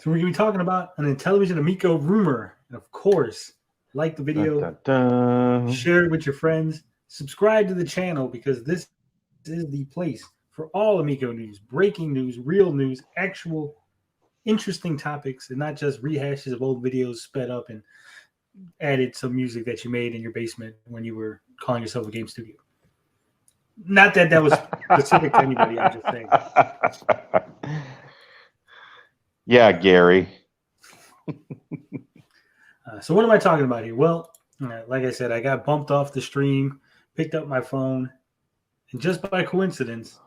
So we're going to be talking about an Intellivision Amico rumor. And of course, like the video, Dun, dun, dun. share it with your friends, subscribe to the channel because this is the place for all Amico news, breaking news, real news, actual interesting topics, and not just rehashes of old videos sped up and added some music that you made in your basement when you were calling yourself a game studio. Not that that was specific to anybody, I'm just saying. Yeah, Gary. So what am I talking about here? Well, like I said, I got bumped off the stream, picked up my phone, and just by coincidence,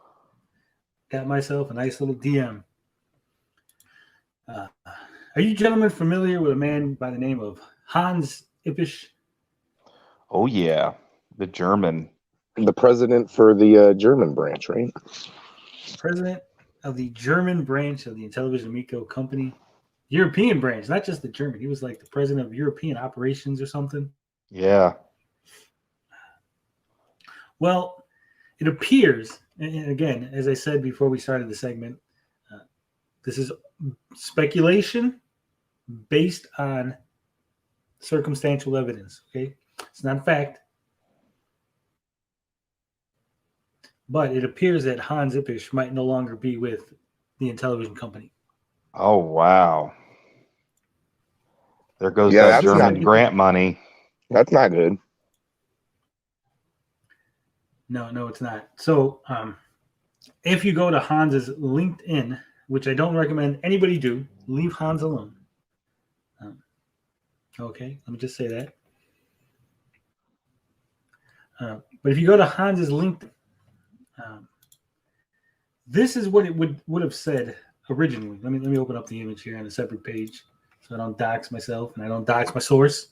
got myself a nice little DM. Are you gentlemen familiar with a man by the name of Hans Ippisch? Oh, yeah. The German. The president for the German branch, right? President of the German branch of the Intellivision Amico company. European branch, not just the German. He was like the president of European operations or something. Yeah. Well, it appears, and again, as I said before we started the segment, this is speculation based on circumstantial evidence. Okay, it's not fact, but it appears that Hans Ippisch might no longer be with the Intellivision company. Oh, wow. There goes Yeah, that that's German not- grant money. That's not good. No, it's not. So, if you go to Hans's LinkedIn, which I don't recommend anybody do, leave Hans alone. Okay, let me just say that. But if you go to Hans's LinkedIn, this is what it would have said originally. Let me open up the image here on a separate page so I don't dox myself and I don't dox my source.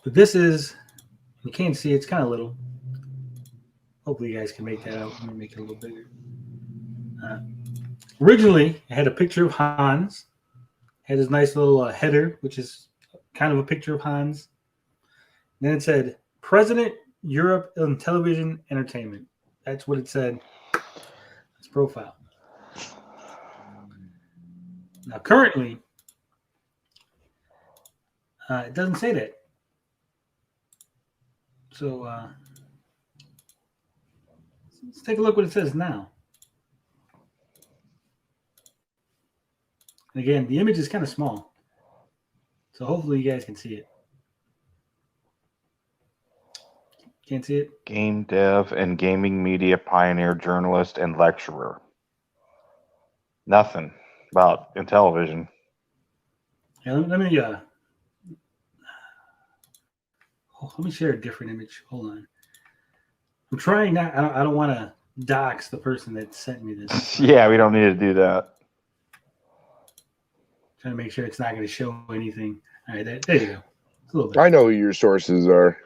But this is, you can't see, it's kind of little. Hopefully you guys can make that out. Let me make it a little bigger. Originally, it had a picture of Hans. Had his nice little header, which is kind of a picture of Hans. And then it said, President, Europe Intellivision Entertainment. That's what it said. His profile. Now, currently, it doesn't say that. So, let's take a look what it says now. And again, the image is kind of small. So hopefully you guys can see it. Can't see it? Game dev and gaming media pioneer, journalist, and lecturer. Nothing about Intellivision. Yeah, let me share a different image. Hold on. I'm trying not. I don't want to dox the person that sent me this. Yeah, we don't need to do that. Trying to make sure it's not going to show anything. All right, there you go. It's a little bit. I know who your sources are.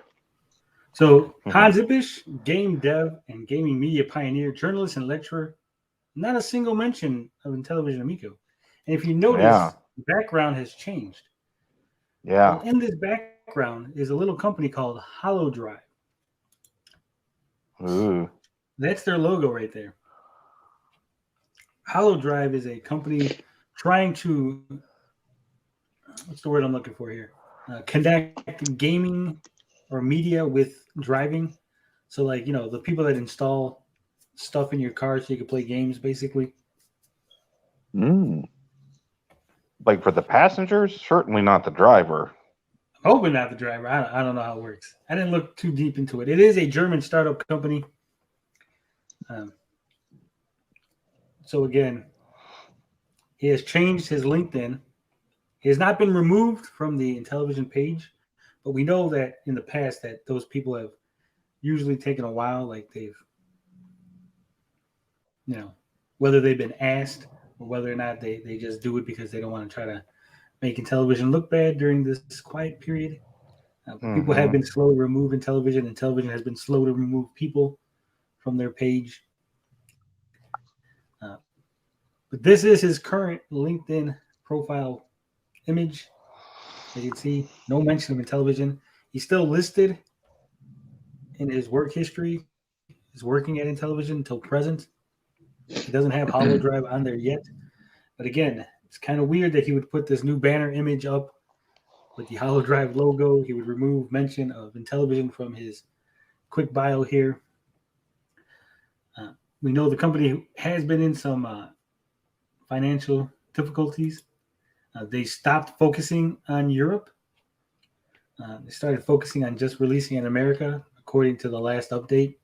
So Hans Ippisch, game dev and gaming media pioneer, journalist and lecturer. Not a single mention of Intellivision Amico. And if you notice, the background has changed. Yeah. And in this background is a little company called Hollow Drive. Ooh. That's their logo right there. Hollow Drive is a company trying to, what's the word I'm looking for here? Connect gaming or media with driving. So like, the people that install stuff in your car so you can play games, basically. Like for the passengers? Certainly not the driver. I'm hoping not the driver. I don't know how it works. I didn't look too deep into it. It is a German startup company. So again, he has changed his LinkedIn. He has not been removed from the Intellivision page, but we know that in the past that those people have usually taken a while, like they've, whether they've been asked or whether or not they just do it because they don't want to try to make Intellivision look bad during this quiet period. People have been slow to remove Intellivision, and Intellivision has been slow to remove people from their page. But this is his current LinkedIn profile image. As you can see, no mention of Intellivision. He's still listed in his work history. He's working at Intellivision until present. He doesn't have Hollow Drive on there yet. But again, it's kind of weird that he would put this new banner image up with the Hollow Drive logo. He would remove mention of Intellivision from his quick bio here. We know the company has been in some financial difficulties. They stopped focusing on Europe. They started focusing on just releasing in America, according to the last update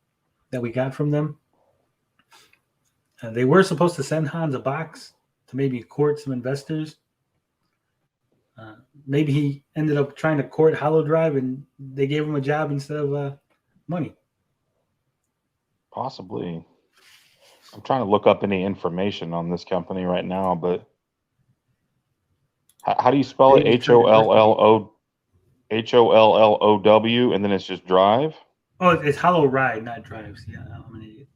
that we got from them. They were supposed to send Hans a box to maybe court some investors. Maybe he ended up trying to court Hollow Drive and they gave him a job instead of money. Possibly. I'm trying to look up any information on this company right now, but how do you spell it? HOLLOW, and then it's just Drive? Oh, it's Hollow Ride, not Drives. Yeah, I'm an idiot.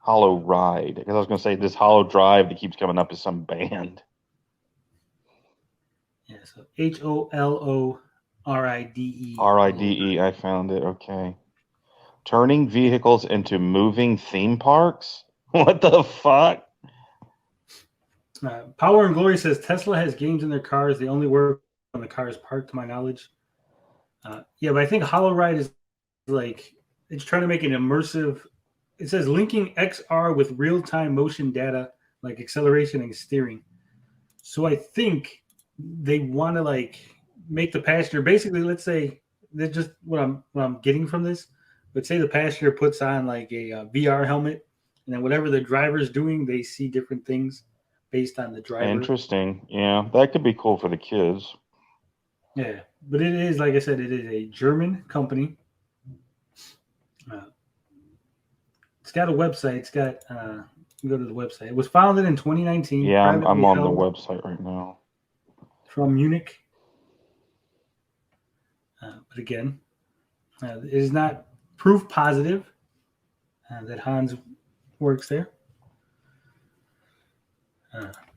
Hollow Ride. Because I was going to say this Hollow Drive that keeps coming up is some band. Yeah, so HOLORIDE. RIDE. I found it. Okay. Turning vehicles into moving theme parks? What the fuck? Power and Glory says Tesla has games in their cars. They only work when the car is parked, to my knowledge. Yeah, but I think Hollow Ride is like, it's trying to make an immersive. It says linking XR with real-time motion data like acceleration and steering. So I think they want to like make the passenger basically. Let's say that's just what I'm getting from this. But say the passenger puts on like a VR helmet, and then whatever the driver's doing, they see different things based on the driver. Interesting. Yeah, that could be cool for the kids. Yeah, but it is, like I said, it is a German company. It's got a website. It's got, you go to the website. It was founded in 2019. Yeah, I'm on the website right now. From Munich. But again, it is not proof positive that Hans works there.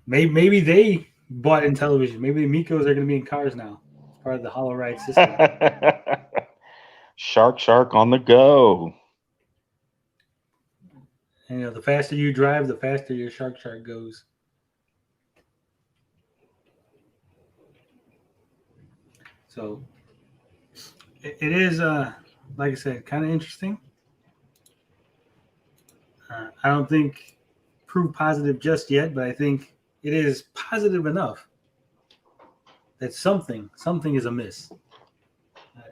Maybe they bought Intellivision. Maybe the Amicos are going to be in cars now. It's part of the Hollow Ride system. Shark on the go. And, the faster you drive, the faster your shark goes. So it is, like I said, kind of interesting. I don't think proof positive just yet, but I think it is positive enough that something is amiss.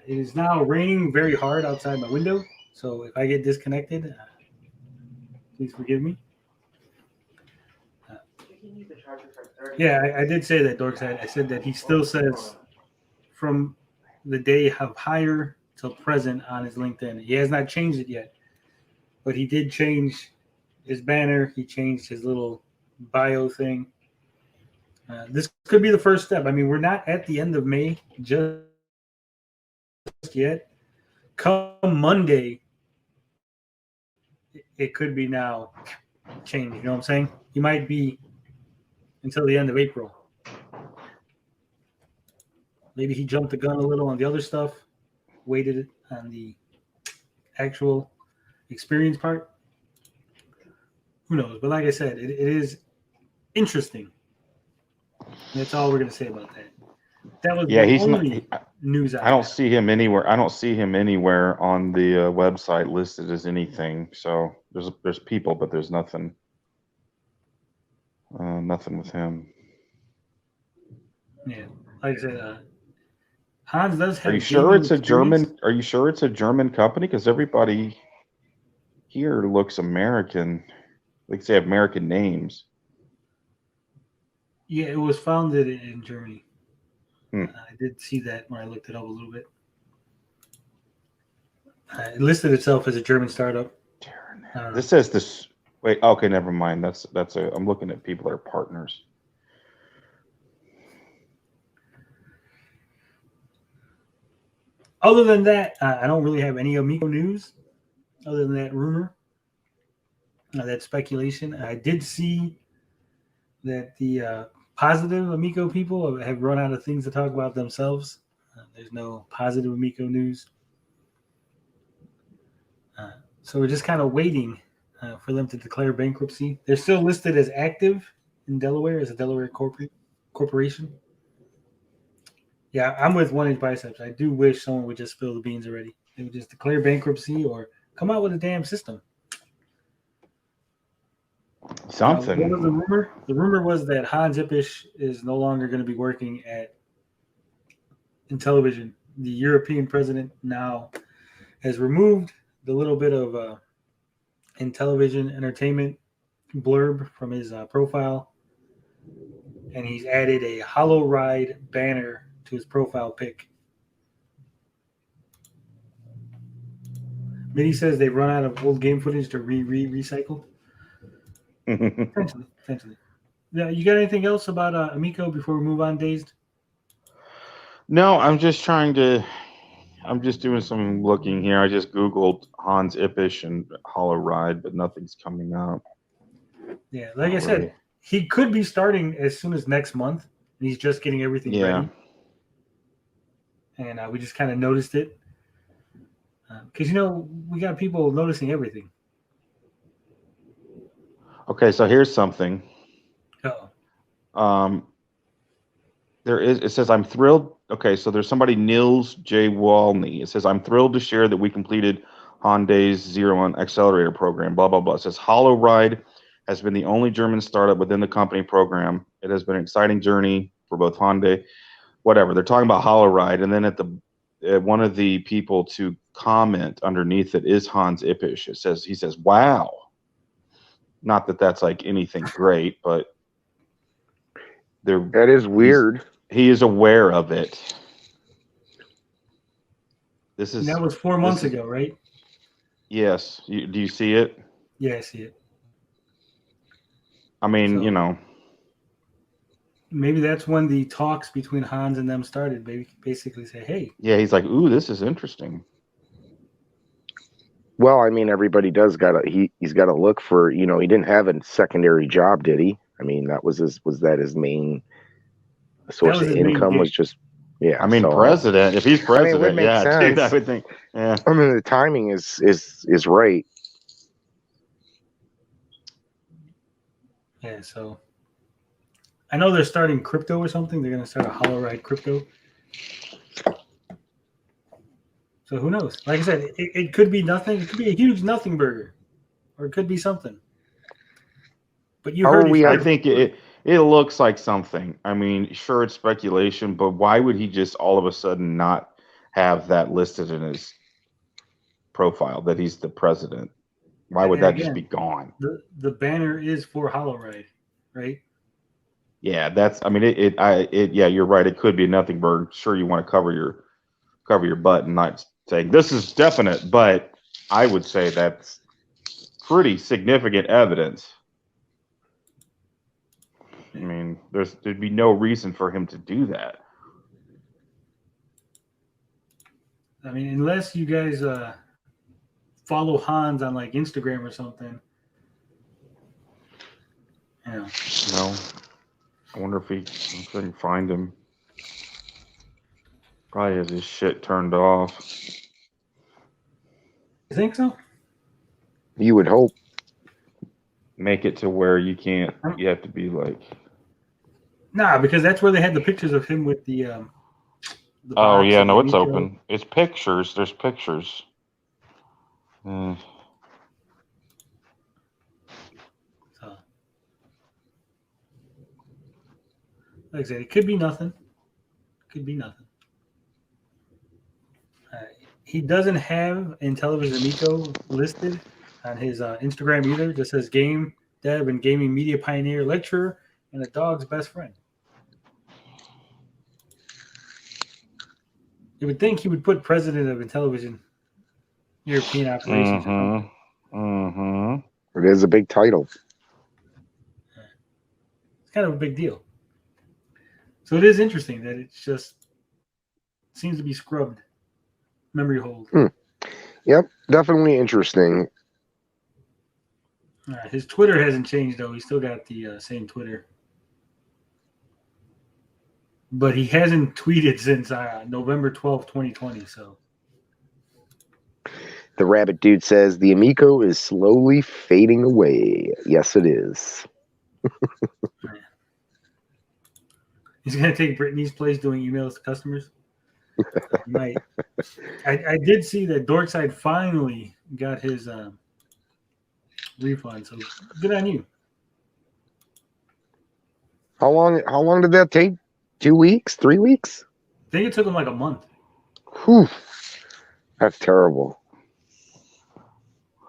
It is now raining very hard outside my window, so if I get disconnected, please forgive me. Yeah, I did say that, Dorks. I said that he still says from the day of hire till present on his LinkedIn. He has not changed it yet, but he did change his banner. He changed his little bio thing. This could be the first step. I mean, we're not at the end of May just yet. Come Monday, it could be now changed. You know what I'm saying? He might be until the end of April. Maybe he jumped the gun a little on the other stuff, waited on the actual experience part. Who knows? But like I said, it is interesting. That's all we're going to say about that. That was the only news I don't see him anywhere. I don't see him anywhere on the website listed as anything. So there's people, but there's nothing. Nothing with him. Yeah, like I said, Hans does have. Are you sure it's a German? Are you sure it's a German company? Because everybody here looks American. Like they have American names. Yeah, it was founded in Germany. I did see that when I looked it up a little bit. It listed itself as a German startup. This says this. Wait, okay, never mind. I'm looking at people that are partners. Other than that, I don't really have any Amico news. Other than that rumor, that speculation. I did see that the positive Amico people have run out of things to talk about themselves. There's no positive Amico news. So we're just kind of waiting for them to declare bankruptcy. They're still listed as active in Delaware as a Delaware corporation. Yeah, I'm with 1 Inch Biceps. I do wish someone would just spill the beans already. They would just declare bankruptcy or come out with a damn system. Something. What was the rumor? The rumor was that Hans Ippisch is no longer going to be working at Intellivision. The European president now has removed the little bit of Intellivision entertainment blurb from his profile, and he's added a Hollow Ride banner to his profile pic. Mitty says they've run out of old game footage to recycle. Potentially. Yeah, you got anything else about Amico before we move on, Dazed? No, I'm just doing some looking here. I just Googled Hans Ippisch and Hollow Ride, but nothing's coming up. Yeah, like I said, he could be starting as soon as next month, and he's just getting everything ready. And we just kind of noticed it. Because, we got people noticing everything. Okay, so here's something. Uh-oh. It says, I'm thrilled. Okay, so there's somebody, Nils J. Walney. It says, I'm thrilled to share that we completed Hyundai's Zero One Accelerator program, blah, blah, blah. It says, Hollow Ride has been the only German startup within the company program. It has been an exciting journey for both Hyundai, whatever. They're talking about Hollow Ride, and then at one of the people to comment underneath it is Hans Ippisch. He says, wow. Not that that's like anything great, but that is weird. He is aware of it. That was 4 months ago, right? Yes. Do you see it? Yeah, I see it. I mean, maybe that's when the talks between Hans and them started. Basically say, hey. Yeah, he's like, ooh, this is interesting. Well, I mean, everybody he's got to look for, he didn't have a secondary job, did he? I mean, was that his main source of income? Was just, yeah. I mean, president. If he's president, it would make sense. Dude, I would think. Yeah. I mean, the timing is right. Yeah. So I know they're starting crypto or something. They're going to start a Hollow Ride crypto. So who knows? Like I said, it could be nothing. It could be a huge nothing burger, or it could be something. But you heard. I think it looks like something. I mean, sure, it's speculation, but why would he just all of a sudden not have that listed in his profile that he's the president? Why would that just be gone? The banner is for Hollow Ride, right? Yeah, yeah, you're right. It could be a nothing burger. Sure, you want to cover your butt and not saying this is definite, but I would say that's pretty significant evidence. I mean, there'd be no reason for him to do that. I mean, unless you guys follow Hans on like Instagram or something. Yeah. No. I wonder if I can find him. Probably has his shit turned off. You think so? You would hope. Make it to where you can't. You have to be like. Nah, because that's where they had the pictures of him with the oh yeah, no, it's open. It's pictures. There's pictures. So, like I said, it could be nothing. Could be nothing. He doesn't have Intellivision Amico listed on his Instagram either. It just says game dev and gaming media pioneer, lecturer, and a dog's best friend. You would think he would put president of Intellivision European operations. It is a big title. It's kind of a big deal. So it is interesting that it just seems to be scrubbed. Memory hold. Yep, definitely interesting. His Twitter hasn't changed, though. He's still got the same Twitter. But he hasn't tweeted since November 12th, 2020. So The Rabbit Dude says the Amico is slowly fading away. Yes, it is. He's going to take Brittany's place doing emails to customers. Might. I did see that Dorkside finally got his refund, so good on you. How long did that take? 2 weeks? 3 weeks? I think it took him like a month. Whew. That's terrible.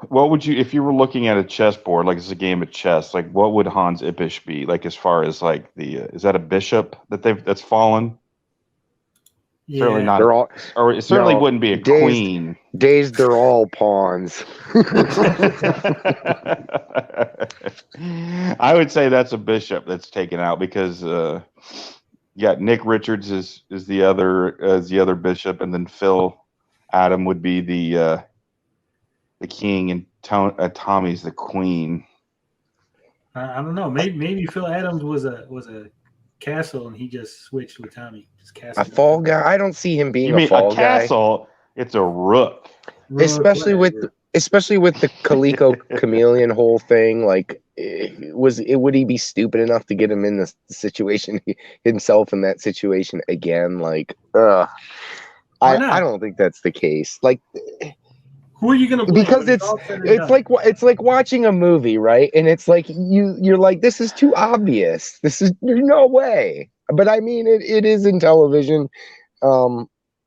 What would you, if you were looking at a chessboard, like it's a game of chess, like what would Hans Ippish be? Like as far as like the, is that a bishop that's fallen? Yeah. Certainly not. They're all, or it certainly wouldn't be a queen. Dazed, they're all pawns. I would say that's a bishop that's taken out because Nick Richards is the other bishop, and then Phil Adam would be the king, and Tommy's the queen. I don't know. Maybe Phil Adams was a castle, and he just switched with Tommy. Just castle. A fall guy? I don't see him being a fall guy. Castle? It's a rook. Especially with the Coleco chameleon whole thing. Like, would he be stupid enough to get him in the situation himself in that situation again? Like, I don't think that's the case. Like, who are you gonna blame? Because it's like watching a movie, right? And it's like you're like, this is too obvious. There's no way. But I mean, it is in television.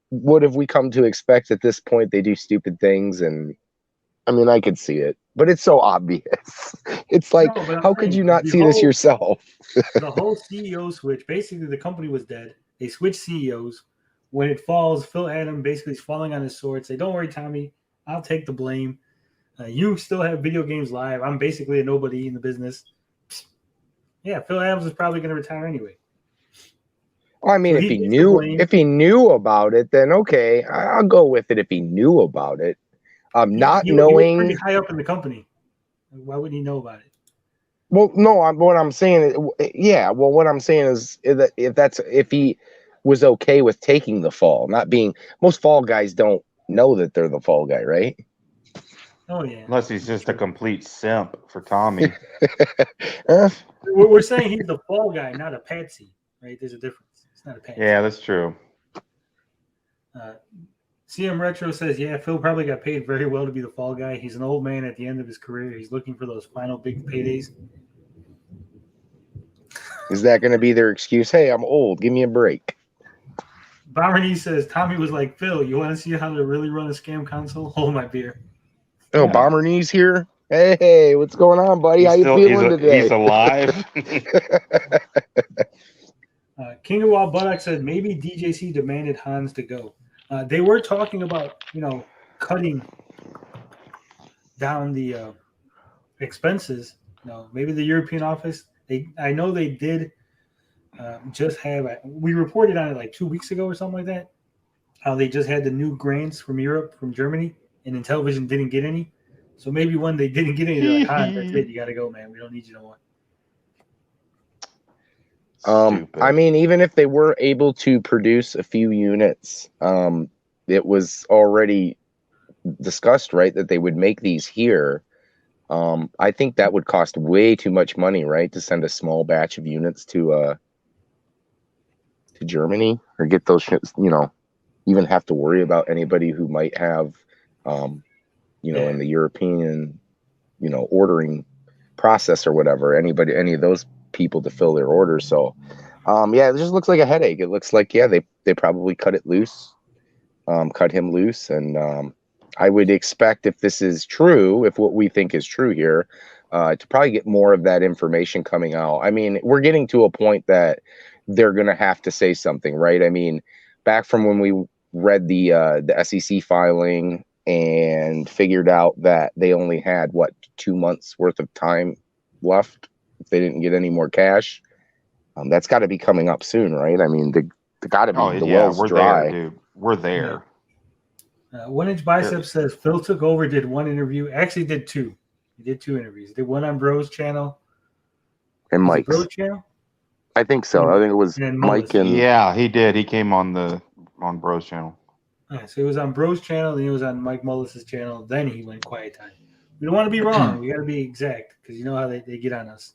What have we come to expect at this point? They do stupid things, and I mean, I could see it, but it's so obvious. It's like, how could you not see this yourself? The whole CEO switch. Basically, the company was dead. They switched CEOs. When it falls, Phil Adam basically is falling on his sword. Say, don't worry, Tommy. I'll take the blame. You still have Video Games Live. I'm basically a nobody in the business. Yeah, Phil Adams is probably going to retire anyway. Well, I mean, so if he knew about it, then okay, I'll go with it. If he knew about it, knowing, he was pretty high up in the company. Why would he know about it? Well, no. What I'm saying is that if he was okay with taking the fall, not being, most fall guys don't know that they're the fall guy, right? Oh yeah. Unless he's just a complete simp for Tommy. We're saying he's the fall guy, not a patsy, right? There's a difference. It's not a patsy. Yeah, that's true. CM Retro says, yeah, Phil probably got paid very well to be the fall guy. He's an old man at the end of his career. He's looking for those final big paydays. Is that going to be their excuse? Hey, I'm old. Give me a break. Bomberny says, Tommy was like, Phil, you want to see how to really run a scam console? Hold my beer. Oh, yeah. Bomberny's here? Hey, what's going on, buddy? How you feeling today? He's alive. King of Wild Buttock said, maybe DJC demanded Hans to go. They were talking about, cutting down the expenses. Maybe the European office. I know they did just have. We reported on it like 2 weeks ago or something like that. How they just had the new grants from Europe, from Germany, and Intellivision didn't get any. So maybe when they didn't get any, they're like, Hans, that's it. You got to go, man. We don't need you no more. I mean, even if they were able to produce a few units, it was already discussed, right, that they would make these here. I think that would cost way too much money, right, to send a small batch of units to Germany, or get those, even have to worry about anybody who might have, in the European, ordering process or whatever, any of those people to fill their orders. So it just looks like a headache. It looks like they probably cut him loose, and I would expect, if this is true, if what we think is true here, to probably get more of that information coming out. I mean, we're getting to a point that they're gonna have to say something, right? I mean, back from when we read the SEC filing and figured out that they only had 2 months worth of time left if they didn't get any more cash. That's got to be coming up soon, right? I mean, they got to be. Well's we're dry. there, dude. We're there. 1 Inch Bicep says Phil took over, did one interview. Actually, did two. He did 2 interviews. He did one on Bro's channel and Mike's. Bro's channel. I think so. I think it was Mike and. Yeah, he did. He came on Bro's channel. So it was on Bro's channel, then he was on Mike Mullis's channel, then he went quiet time. We don't want to be wrong. We got to be exact because you know how they get on us.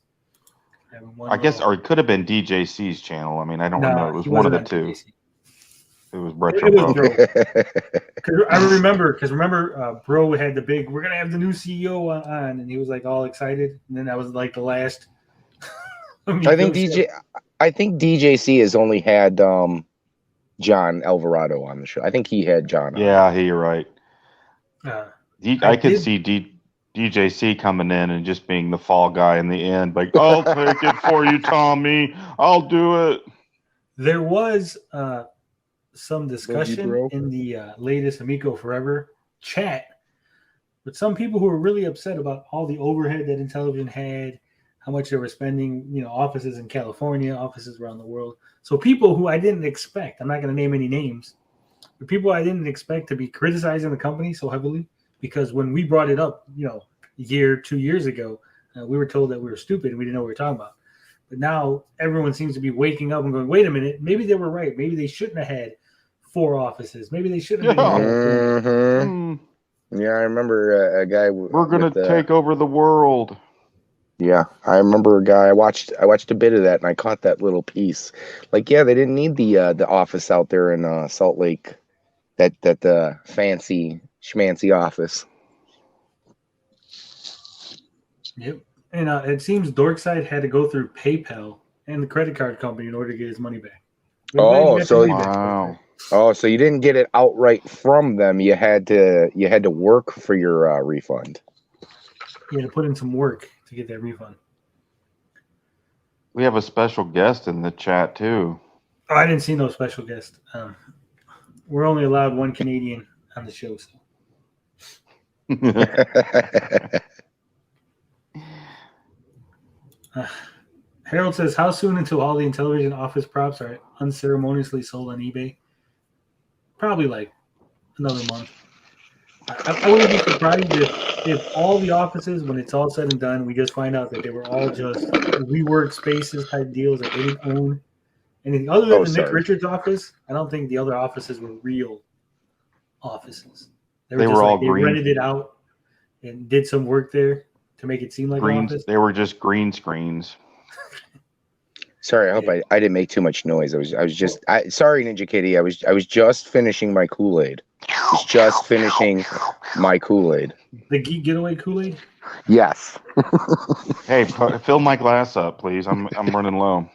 I guess, or it could have been DJC's channel. I mean, I don't know. It was he one of wasn't the on two. DJC. It was Retro It was Bro. Bro. I remember, Bro had the big, we're going to have the new CEO on, and he was like all excited. And then that was like the last. I think DJC has only had John Alvarado on the show. I think he had John on. Yeah, you're right. I could did- see DJC coming in and just being the fall guy in the end, like, I'll take it for you, Tommy. I'll do it. There was some discussion bro. in the latest Amico Forever chat with some people who were really upset about all the overhead that Intellivision had, how much they were spending, offices in California, offices around the world. So people who I didn't expect, I'm not going to name any names, but people I didn't expect to be criticizing the company so heavily, because when we brought it up, a year, 2 years ago, we were told that we were stupid and we didn't know what we were talking about. But now everyone seems to be waking up and going, wait a minute, maybe they were right. Maybe they shouldn't have had 4 offices. Maybe they should have been. Yeah, I remember a guy. We're going to take over the world. Yeah, I remember a guy. I watched a bit of that, and I caught that little piece. Like, yeah, they didn't need the office out there in Salt Lake, that fancy schmancy office. Yep. And it seems Dorkside had to go through PayPal and the credit card company in order to get his money back. Oh, so wow. Oh, so you didn't get it outright from them. You had to work for your refund. You had to put in some work to get that refund. We have a special guest in the chat too. Oh, I didn't see no special guest. We're only allowed one Canadian on the show. So. Harold says, how soon until all the Intellivision office props are unceremoniously sold on eBay? Probably like another month. I wouldn't be surprised if all the offices, when it's all said and done, we just find out that they were all just rework spaces type deals that they didn't own. And other than the Nick Richards office, I don't think the other offices were real offices. They were all green. They rented it out and did some work there to make it seem like an office. They were just green screens. Sorry, I hope I didn't make too much noise. Sorry, Ninja Kitty. I was just finishing my Kool-Aid. The Geek Getaway Kool-Aid? Yes. Hey, fill my glass up, please. I'm running low.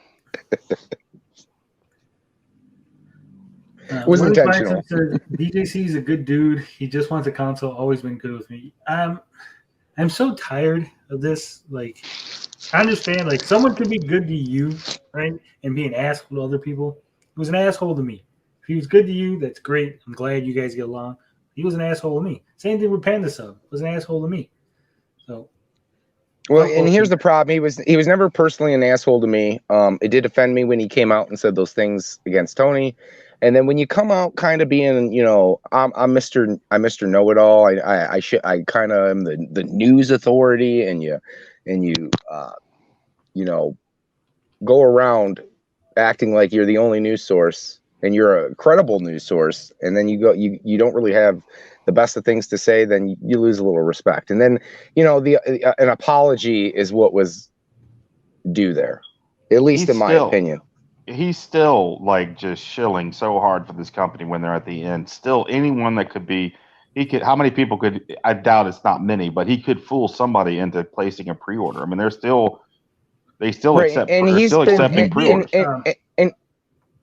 It was intentional. DJC is a good dude. He just wants a console. Always been good with me. I'm so tired of this. Like, I understand. Like, someone could be good to you, right, and be an asshole to other people. He was an asshole to me. If he was good to you, that's great. I'm glad you guys get along. He was an asshole to me. Same thing with Panda Sub. Was an asshole to me. So. Well, and here's the problem. He was never personally an asshole to me. It did offend me when he came out and said those things against Tony. And then when you come out kind of being, I'm Mr. Know-It-All. I kind of am the news authority, and you go around acting like you're the only news source and you're a credible news source, and then you don't really have the best of things to say, then you lose a little respect. And then an apology is what was due there, at least in my opinion. He's still like just shilling so hard for this company when they're at the end. Still, anyone that could be, how many people could, I doubt it's not many, but he could fool somebody into placing a pre-order. I mean, they still accept, and he's still accepting pre-orders. And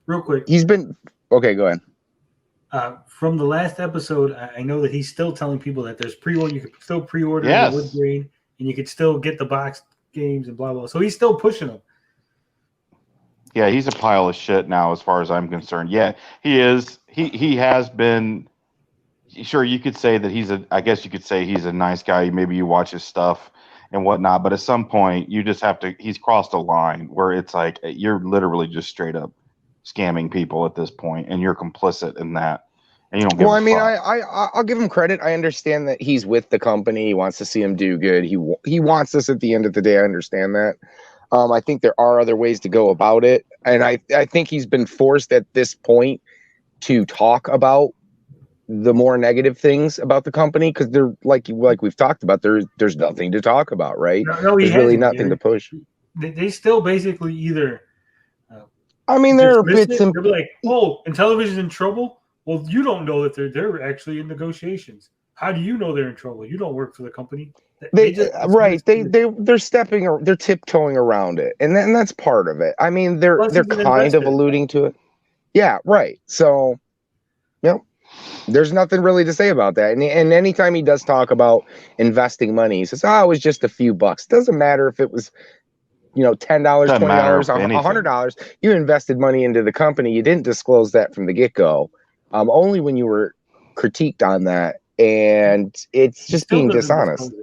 real quick, okay, go ahead. From the last episode, I know that he's still telling people that there's pre-order. You could still pre-order the wood grain, and you could still get the box games and blah blah. So he's still pushing them. Yeah, he's a pile of shit now, as far as I'm concerned. Yeah, he is. He has been. Sure, you could say that I guess you could say he's a nice guy. Maybe you watch his stuff and whatnot, but at some point, you just have to. He's crossed a line where it's like you're literally just straight up scamming people at this point, and you're complicit in that. And you don't give. Well, I mean, I'll give him credit. I understand that he's with the company. He wants to see him do good. He wants this at the end of the day. I understand that. I think there are other ways to go about it. And I think he's been forced at this point to talk about the more negative things about the company, because they're like we've talked about, there's nothing to talk about, right? No, There's really nothing to push. They still basically either I mean, there are dismiss bits it, and they'll be like, "Oh, Intellivision's in trouble." Well, you don't know that they're actually in negotiations. How do you know they're in trouble? You don't work for the company. they're tiptoeing around it, and that's part of it. I mean, they're kind of alluding to it. Yeah, right. So, yep. There's nothing really to say about that. And anytime he does talk about investing money, he says, "Oh, it was just a few bucks." Doesn't matter if it was, $10, $20, $100. You invested money into the company. You didn't disclose that from the get-go. Only when you were critiqued on that, and it's just being dishonest.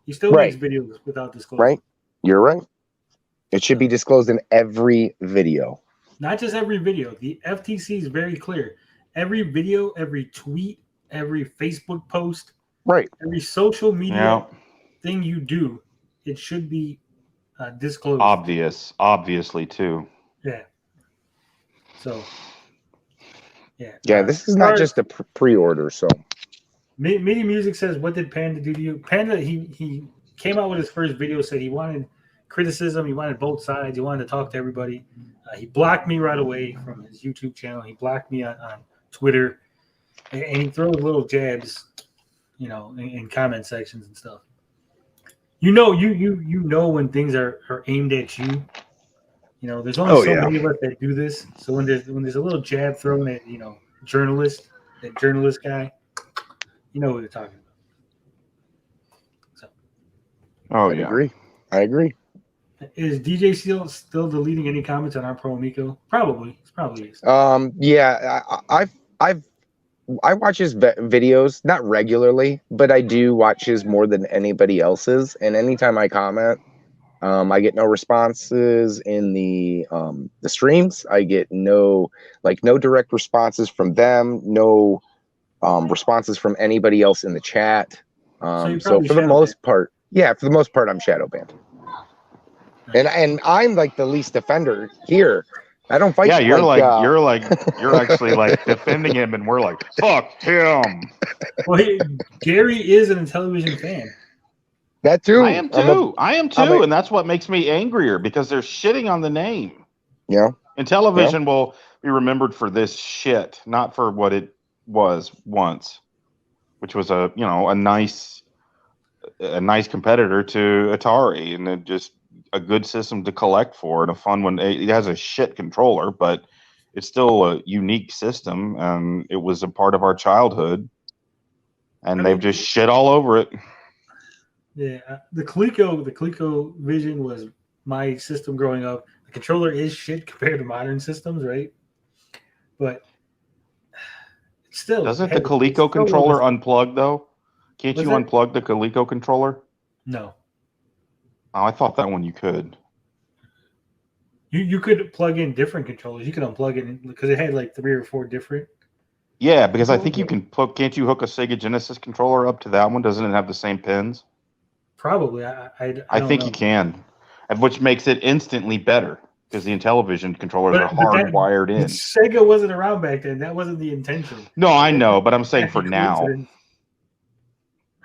He still makes videos without disclosing. Right? You're right. It should be disclosed in every video. Not just every video. The FTC is very clear. Every video, every tweet, every Facebook post, right? Every social media thing you do, it should be disclosed. Obviously too. Yeah. So. Yeah. This is not just a pre-order. So. Media Music says, "What did Panda do to you?" Panda, he came out with his first video, said he wanted criticism, he wanted both sides, he wanted to talk to everybody. He blocked me right away from his YouTube channel. He blocked me on Twitter, and he throws little jabs, in comment sections and stuff. You know when things are aimed at you. There's only so many of us that do this. So when there's a little jab thrown at that journalist guy, you know what they're talking about. So. I agree. Is DJ still deleting any comments on our Pro Amico? Probably. It probably is. Yeah, I watch his videos, not regularly, but I do watch his more than anybody else's. And anytime I comment, I get no responses in the streams. I get no direct responses from them. No responses from anybody else in the chat. So for the most part, I'm shadow banned. And I'm like the least offender here. I don't fight. Yeah, you're actually like defending him, and we're like, fuck him. Well, Gary is an Intellivision fan. That too. I am too, and that's what makes me angrier because they're shitting on the name. Yeah. Intellivision will be remembered for this shit, not for what it was once, which was a nice competitor to Atari, and it just a good system to collect for and a fun one. It has a shit controller, but it's still a unique system, and it was a part of our childhood, and they've just shit all over it. Yeah, the ColecoVision was my system growing up. The controller is shit compared to modern systems, right? But still, doesn't the Coleco controller unplug though? Can't you unplug the Coleco controller? No. Oh, I thought that one you could. You could plug in different controllers. You could unplug it because it had like 3 or 4 different. Yeah, because I think you can plug. Can't you hook a Sega Genesis controller up to that one? Doesn't it have the same pins? Probably. I think you can, which makes it instantly better because the Intellivision controllers are hardwired in. Sega wasn't around back then. That wasn't the intention. No, I know, but I'm saying for now.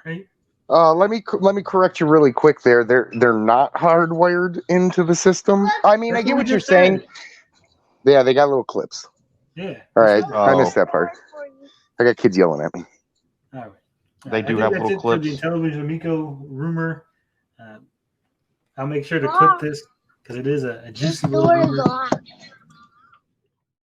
Right. Let me correct you really quick there. They're not hardwired into the system. I mean, I get what you're saying. Yeah, they got little clips. Yeah. All right, I missed that part. I got kids yelling at me. All right. They do have little clips. For the Intellivision Amico rumor. I'll make sure to clip this because it is a juicy little rumor.